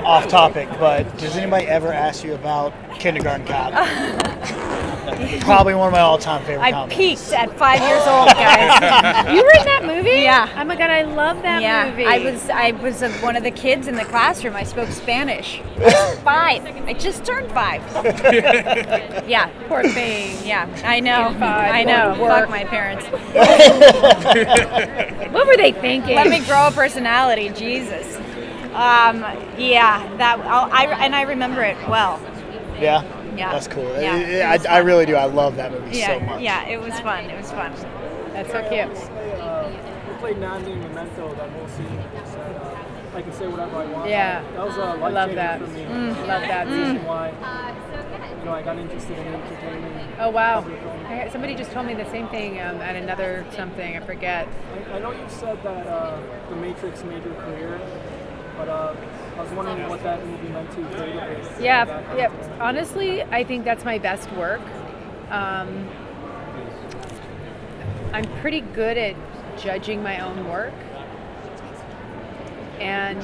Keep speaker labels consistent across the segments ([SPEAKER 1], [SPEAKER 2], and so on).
[SPEAKER 1] off topic, but does anybody ever ask you about Kindergarten Cop? Probably one of my all-time favorite
[SPEAKER 2] I
[SPEAKER 1] comics.
[SPEAKER 2] peaked at 5 years old, guys.
[SPEAKER 3] You were in that movie?
[SPEAKER 2] Yeah.
[SPEAKER 3] Oh my God, I love that movie.
[SPEAKER 2] I was one of the kids in the classroom. I spoke Spanish. I was 5. I just turned 5. Yeah.
[SPEAKER 3] Poor thing.
[SPEAKER 2] Yeah, I know.
[SPEAKER 3] 5,
[SPEAKER 2] I know.
[SPEAKER 3] going to work.
[SPEAKER 2] Fuck my parents.
[SPEAKER 3] What were they thinking?
[SPEAKER 2] Let me grow a personality, Jesus. I remember it well.
[SPEAKER 1] Yeah?
[SPEAKER 2] Yeah.
[SPEAKER 1] That's cool.
[SPEAKER 2] Yeah,
[SPEAKER 1] I really do. I love that movie so much.
[SPEAKER 2] Yeah, it was fun.
[SPEAKER 3] That's so cute.
[SPEAKER 4] We played Nandi and Memento, that whole scene. I can say whatever I want.
[SPEAKER 3] Yeah.
[SPEAKER 4] That was a
[SPEAKER 3] I love that.
[SPEAKER 4] life-changer for me.
[SPEAKER 3] Love that.
[SPEAKER 4] Reason why I got interested in entertainment.
[SPEAKER 3] Oh, wow. Somebody just told me the same thing at another something. I forget.
[SPEAKER 4] I know you said that The Matrix made your career, but I was wondering what that movie meant to you creatively.
[SPEAKER 3] Yeah. Honestly, I think that's my best work. I'm pretty good at judging my own work, and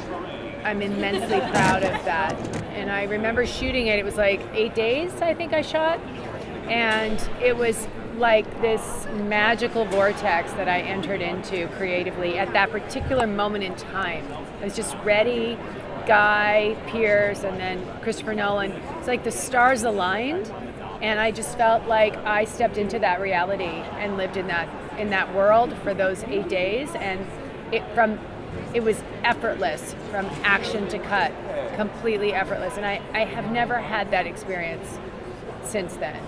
[SPEAKER 3] I'm immensely proud of that. And I remember shooting it. It was like 8 days, I think I shot, and it was like this magical vortex that I entered into creatively at that particular moment in time. I was just ready. Guy, Pearce, and then Christopher Nolan. It's like the stars aligned, and I just felt like I stepped into that reality and lived in that world for those 8 days, and it was effortless from action to cut, completely effortless. And I have never had that experience since then,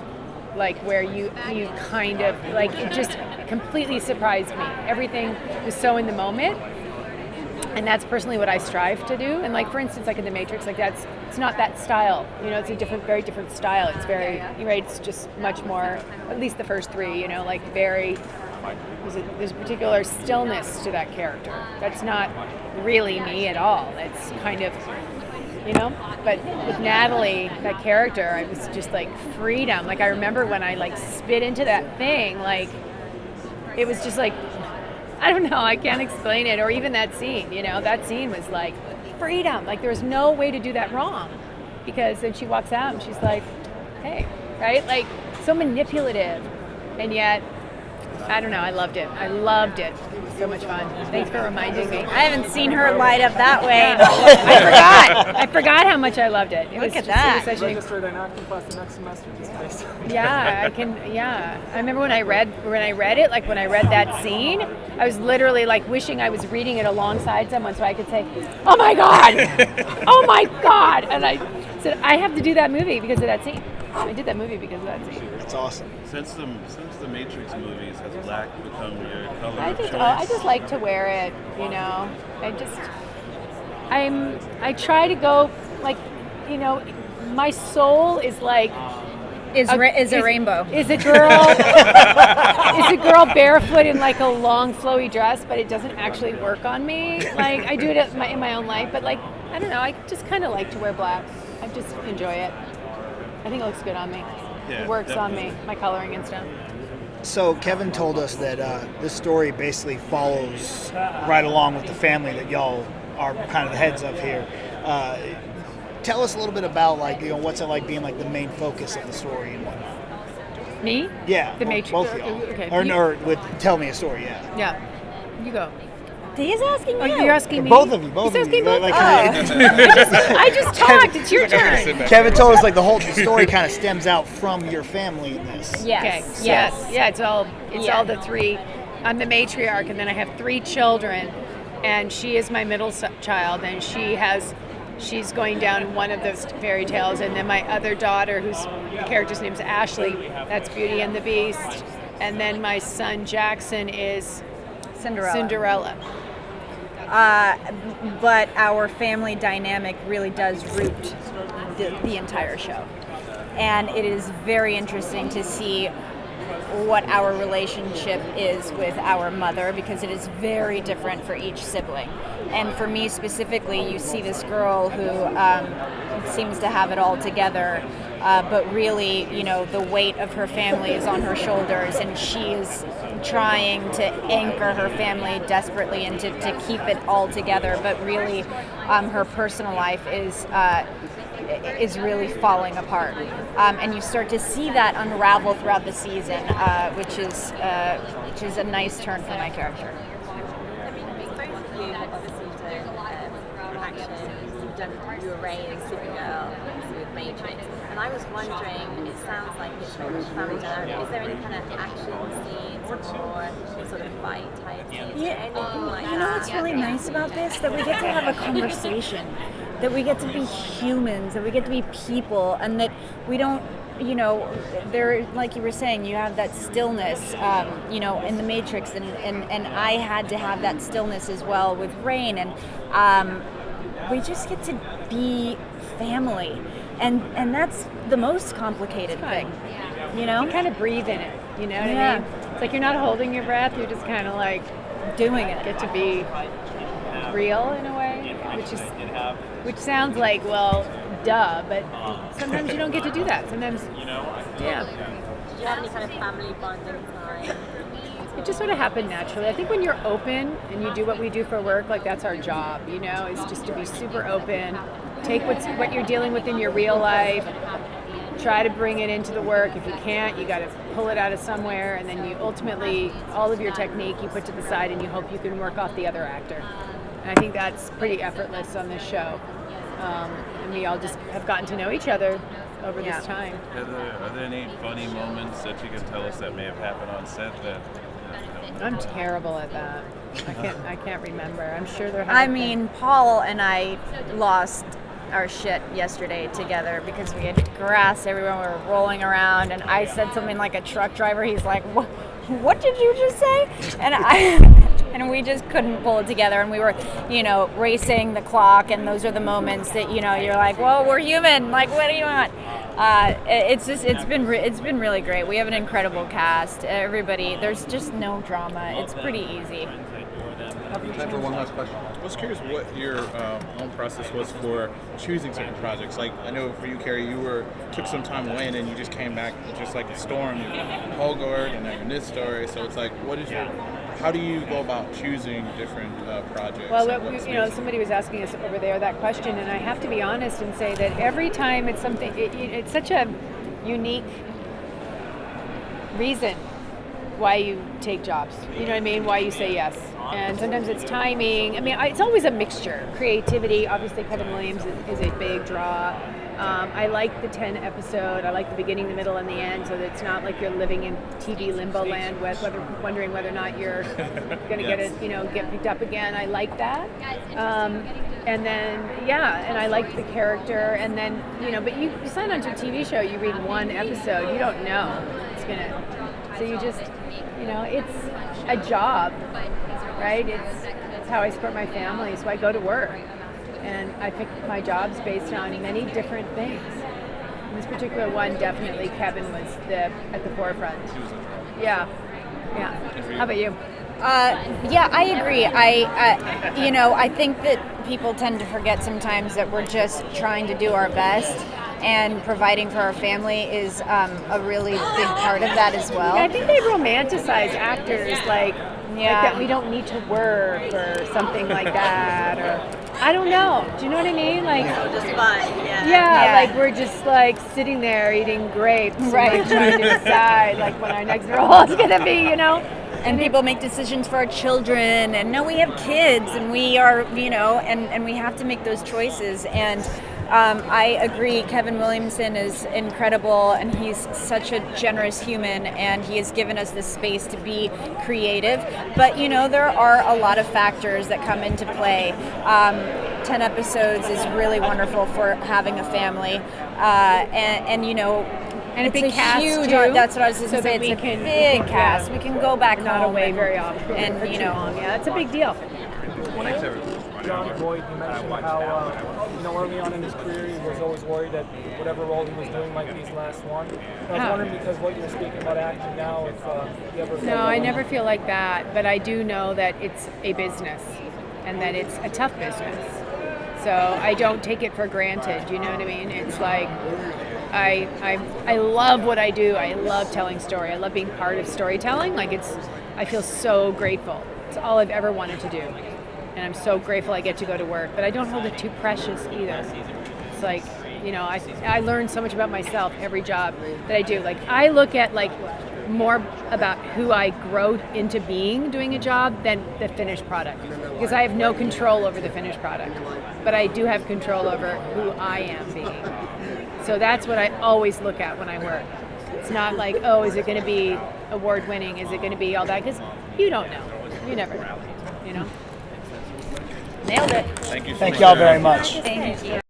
[SPEAKER 3] like where you kind of like, it just completely surprised me. Everything was so in the moment. And that's personally what I strive to do. And like, for instance, like in The Matrix, like it's not that style. It's a very different style. It's very, right, it's just much more, at least the first 3, like very, there's a particular stillness to that character. That's not really me at all. It's kind of, but with Natalie, that character, I was just like freedom. Like I remember when I like spit into that thing, like it was just like, I don't know, I can't explain it. Or even that scene, that scene was like freedom. Like there was no way to do that wrong, because then she walks out and she's like, hey, right? Like so manipulative. And yet, I don't know, I loved it. It was so much fun. Thanks for reminding me.
[SPEAKER 2] I haven't seen her light up that way.
[SPEAKER 3] I forgot how much I loved it.
[SPEAKER 2] Look at that.
[SPEAKER 4] I registered an acting class the next semester just based on
[SPEAKER 3] I remember when I read it, like when I read that scene, I was literally like wishing I was reading it alongside someone so I could say, oh my God, and I said, I have to do that movie because of that scene. I did that movie because of that scene.
[SPEAKER 1] That's awesome.
[SPEAKER 5] Since the Matrix movies, has black become your color of choice?
[SPEAKER 3] I just like to wear it, I try to go like, my soul is like
[SPEAKER 2] is a rainbow.
[SPEAKER 3] Is a girl barefoot in like a long flowy dress, but it doesn't actually work on me. Like I do it in my own life, but like I don't know, I just kind of like to wear black. I just enjoy it. I think it looks good on me.
[SPEAKER 5] Yeah,
[SPEAKER 3] it works
[SPEAKER 5] definitely.
[SPEAKER 3] on me, my coloring and stuff.
[SPEAKER 1] So Kevin told us that this story basically follows right along with the family that y'all are kind of the heads of here. Tell us a little bit about like what's it like being like the main focus of the story and whatnot.
[SPEAKER 3] Me?
[SPEAKER 1] Yeah,
[SPEAKER 3] The Matrix.
[SPEAKER 1] both of y'all.
[SPEAKER 3] Okay.
[SPEAKER 1] Or tell me a story. Yeah.
[SPEAKER 3] Yeah. You go.
[SPEAKER 2] He's asking you.
[SPEAKER 3] Oh, you're asking me?
[SPEAKER 1] Both of you.
[SPEAKER 3] He's asking both?
[SPEAKER 1] Like,
[SPEAKER 3] I just talked. It's your turn.
[SPEAKER 1] Kevin told us like the whole story kind of stems out from your family in this.
[SPEAKER 2] Yes.
[SPEAKER 3] Okay.
[SPEAKER 2] Yes.
[SPEAKER 3] Yeah. It's all the 3. I'm the matriarch, and then I have 3 children, and she is my middle child, and she's going down one of those fairy tales, and then my other daughter, whose character's name's Ashley, that's Beauty and the Beast, and then my son Jackson is Cinderella.
[SPEAKER 2] But our family dynamic really does root the entire show. And it is very interesting to see what our relationship is with our mother, because it is very different for each sibling. And for me specifically, you see this girl who seems to have it all together, but really, the weight of her family is on her shoulders, and she is trying to anchor her family desperately and to keep it all together, but really her personal life is really falling apart, and you start to see that unravel throughout the season, which is a nice turn for my character.
[SPEAKER 6] You were Ray and Supergirl with Matrix, and I was wondering, it sounds like it's very family dynamic. Is there any kind of action scenes or sort of fight type scenes? Anything like that?
[SPEAKER 2] You know what's really nice about this? That we get to have a conversation, that we get to be humans, that we get to be people, and that we don't, there, like you were saying, you have that stillness, in the Matrix, and I had to have that stillness as well with Rain, and we just get to be family, and that's the most complicated thing,
[SPEAKER 3] You kind of breathe in it, you know what I mean? It's like you're not holding your breath, you're just kind of like
[SPEAKER 2] doing it.
[SPEAKER 3] Get to be real in a way, which sounds like, well, duh, but sometimes you don't get to do that. Sometimes,
[SPEAKER 6] Do you have any kind of family bonding time?
[SPEAKER 3] It just sort of happened naturally. I think when you're open and you do what we do for work, like that's our job, is just to be super open, take what you're dealing with in your real life, try to bring it into the work. If you can't, you got to pull it out of somewhere, and then you ultimately, all of your technique you put to the side and you hope you can work off the other actor. And I think that's pretty effortless on this show. And we all just have gotten to know each other over this time.
[SPEAKER 5] Are there any funny moments that you can tell us that may have happened on set that...
[SPEAKER 3] I'm terrible at that. I can't remember. I'm sure there have been.
[SPEAKER 2] Paul and I lost our shit yesterday together because we had grass everywhere. We were rolling around, and I said something like a truck driver. He's like, "What did you just say?" And we just couldn't pull it together. And we were, racing the clock. And those are the moments that you're like, "Whoa, we're human. Like, what do you want?" It's been really great. We have an incredible cast. Everybody, there's just no drama. It's pretty easy.
[SPEAKER 7] Time for one last question. I was curious what your own process was for choosing certain projects. Like, I know for you, Carrie, you took some time away and then you just came back just like a storm. Hogard and then this story. So it's like, how do you go about choosing different projects?
[SPEAKER 3] Well, somebody was asking us over there that question, and I have to be honest and say that every time it's something, it's such a unique reason why you take jobs. You know what I mean? Why you say yes. And sometimes it's timing. I mean, it's always a mixture. Creativity, obviously Kevin Williams is a big draw. I like the 10 episode. I like the beginning, the middle, and the end, so that it's not like you're living in TV limbo land, wondering whether or not you're going to get picked up again. I like that. And then, and I like the character. And then, but you sign on to a TV show, you read one episode, you don't know it's going to. So you just, it's a job, right? It's how I support my family, so I go to work. And I pick my jobs based on many different things. In this particular one, definitely Kevin was at the forefront. Yeah. How about you?
[SPEAKER 2] I agree. I think that people tend to forget sometimes that we're just trying to do our best, and providing for our family is a really big part of that as well.
[SPEAKER 3] Yeah, I think they romanticize actors like that we don't need to work or something like that, or I don't know. Do you know what I mean? Like,
[SPEAKER 6] just fun.
[SPEAKER 3] Like we're just like sitting there eating grapes, right? And, like, trying to decide like what our next role is going to be,
[SPEAKER 2] And people make decisions for our children, and we have kids, and we are, and we have to make those choices. And I agree, Kevin Williamson is incredible, and he's such a generous human, and he has given us this space to be creative. But, there are a lot of factors that come into play. 10 episodes is really wonderful for having a family, and
[SPEAKER 3] a big cast
[SPEAKER 2] huge,
[SPEAKER 3] too.
[SPEAKER 2] That's what I was going to say. It's a big cast. We can go back
[SPEAKER 3] not
[SPEAKER 2] home
[SPEAKER 3] away very often,
[SPEAKER 2] and
[SPEAKER 3] it's a big deal.
[SPEAKER 5] Thanks, everyone.
[SPEAKER 4] Johnny Boyd, you mentioned how early on in his career he was always worried that whatever role he was doing might be his last one. I was wondering, because what you're speaking about acting now, if you ever felt
[SPEAKER 3] No, I never feel like that, but I do know that it's a business and that it's a tough business. So I don't take it for granted, you know what I mean? It's like I love what I do. I love telling story. I love being part of storytelling. Like I feel so grateful. It's all I've ever wanted to do. And I'm so grateful I get to go to work, but I don't hold it too precious either. It's like, you know, I learn so much about myself every job that I do. Like, I look at like more about who I grow into being doing a job than the finished product, because I have no control over the finished product, but I do have control over who I am being. So that's what I always look at when I work. It's not like, oh, is it going to be award winning? Is it going to be all that? Because you don't know. You never know. You know.
[SPEAKER 2] Nailed it.
[SPEAKER 7] Thank you so
[SPEAKER 1] Thank
[SPEAKER 7] much.
[SPEAKER 1] y'all very much.
[SPEAKER 2] Thank you.